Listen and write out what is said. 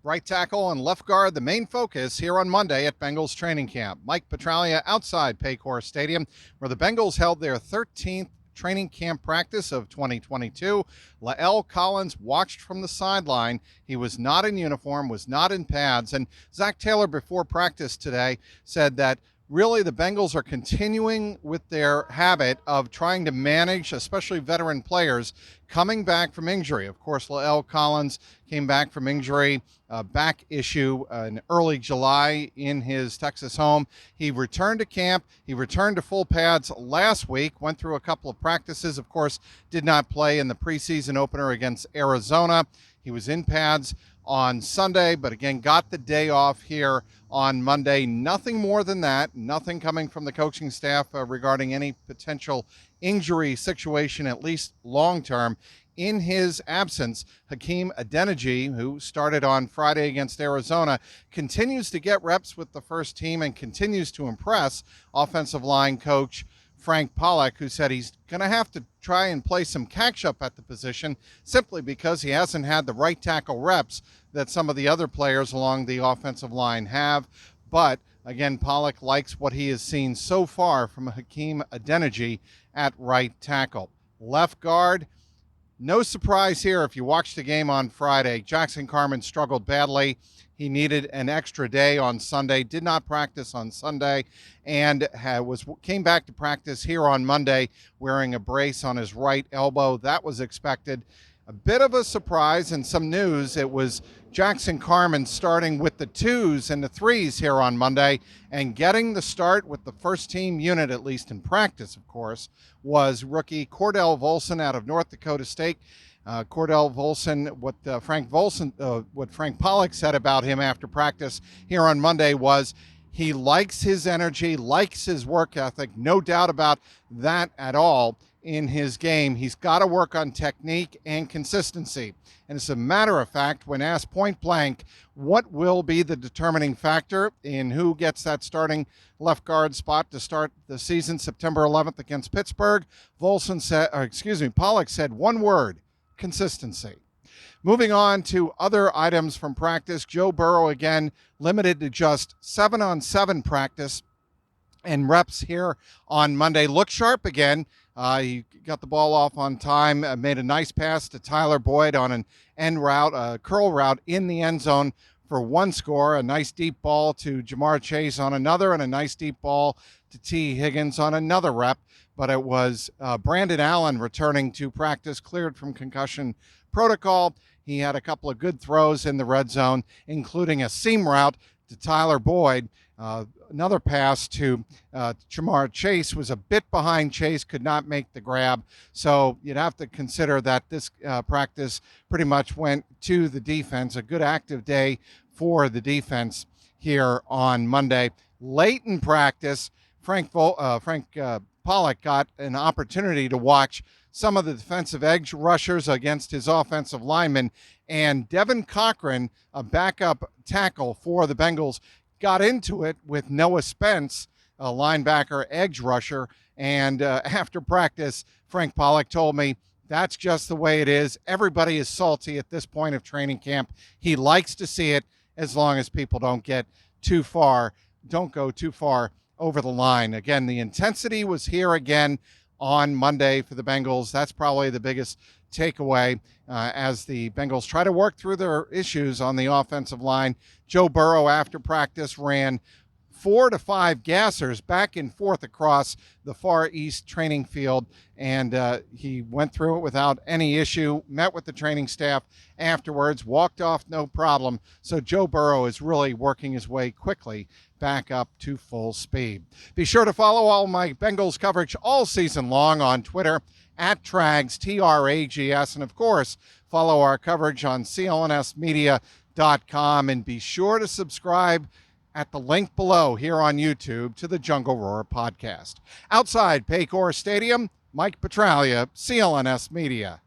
Right tackle and left guard, the main focus here on Monday at Bengals training camp. Mike Petraglia outside Paycor Stadium, where the Bengals held their 13th training camp practice of 2022. La'el Collins watched from the sideline. He was not in uniform, was not in pads, and Zach Taylor before practice today said that really the Bengals are continuing with their habit of trying to manage, especially veteran players, coming back from injury. Of course, La'el Collins came back from injury, back issue in early July in his Texas home. He returned to camp. He returned to full pads last week, went through a couple of practices. Of course, did not play in the preseason opener against Arizona. He was in pads on Sunday, but again, got the day off here on Monday. Nothing more than that. Nothing coming from the coaching staff regarding any potential injury situation, at least long-term. In his absence, Hakeem Adeniji, who started on Friday against Arizona, continues to get reps with the first team and continues to impress offensive line coach Frank Pollock, who said he's going to have to try and play some catch-up at the position simply because he hasn't had the right tackle reps that some of the other players along the offensive line have. But, again, Pollock likes what he has seen so far from Hakeem Adeniji at right tackle. Left guard, no surprise here if you watched the game on Friday. Jackson Carman struggled badly. He needed an extra day on Sunday, did not practice on Sunday, and came back to practice here on Monday wearing a brace on his right elbow. That was expected. A bit of a surprise and some news. It was Jackson Carman starting with the 2s and the 3s here on Monday, and getting the start with the first team unit, at least in practice, of course, was rookie Cordell Volson out of North Dakota State. Cordell Volson, what Frank Pollock said about him after practice here on Monday was he likes his energy, likes his work ethic, no doubt about that at all in his game. He's got to work on technique and consistency. And as a matter of fact, when asked point blank what will be the determining factor in who gets that starting left guard spot to start the season September 11th against Pittsburgh, Pollock said one word: consistency. Moving on to other items from practice, Joe Burrow again limited to just 7-on-7 practice and reps here on Monday. Looked sharp again. He got the ball off on time, made a nice pass to Tyler Boyd on an end route, a curl route in the end zone for one score, a nice deep ball to Jamar Chase on another, and a nice deep ball to T. Higgins on another rep. But it was Brandon Allen returning to practice, cleared from concussion protocol. He had a couple of good throws in the red zone, including a seam route to Tyler Boyd. Another pass to Jamar Chase was a bit behind Chase, could not make the grab. So you'd have to consider that this practice pretty much went to the defense. A good active day for the defense here on Monday. Late in practice, Frank Pollock got an opportunity to watch some of the defensive edge rushers against his offensive linemen, and Devin Cochran, a backup tackle for the Bengals, got into it with Noah Spence, a linebacker edge rusher, and after practice, Frank Pollock told me, that's just the way it is. Everybody is salty at this point of training camp. He likes to see it as long as people don't go too far over the line. Again, the intensity was here again on Monday for the Bengals. That's probably the biggest takeaway as the Bengals try to work through their issues on the offensive line. Joe Burrow, after practice, ran 4 to 5 gassers back and forth across the Far East training field, and he went through it without any issue, met with the training staff afterwards, walked off no problem. So Joe Burrow is really working his way quickly back up to full speed. Be sure to follow all my Bengals coverage all season long on Twitter at Trags, Trags, and of course, follow our coverage on clnsmedia.com, and be sure to subscribe at the link below here on YouTube to the Jungle Roar podcast. Outside Paycor Stadium, Mike Petraglia, CLNS Media.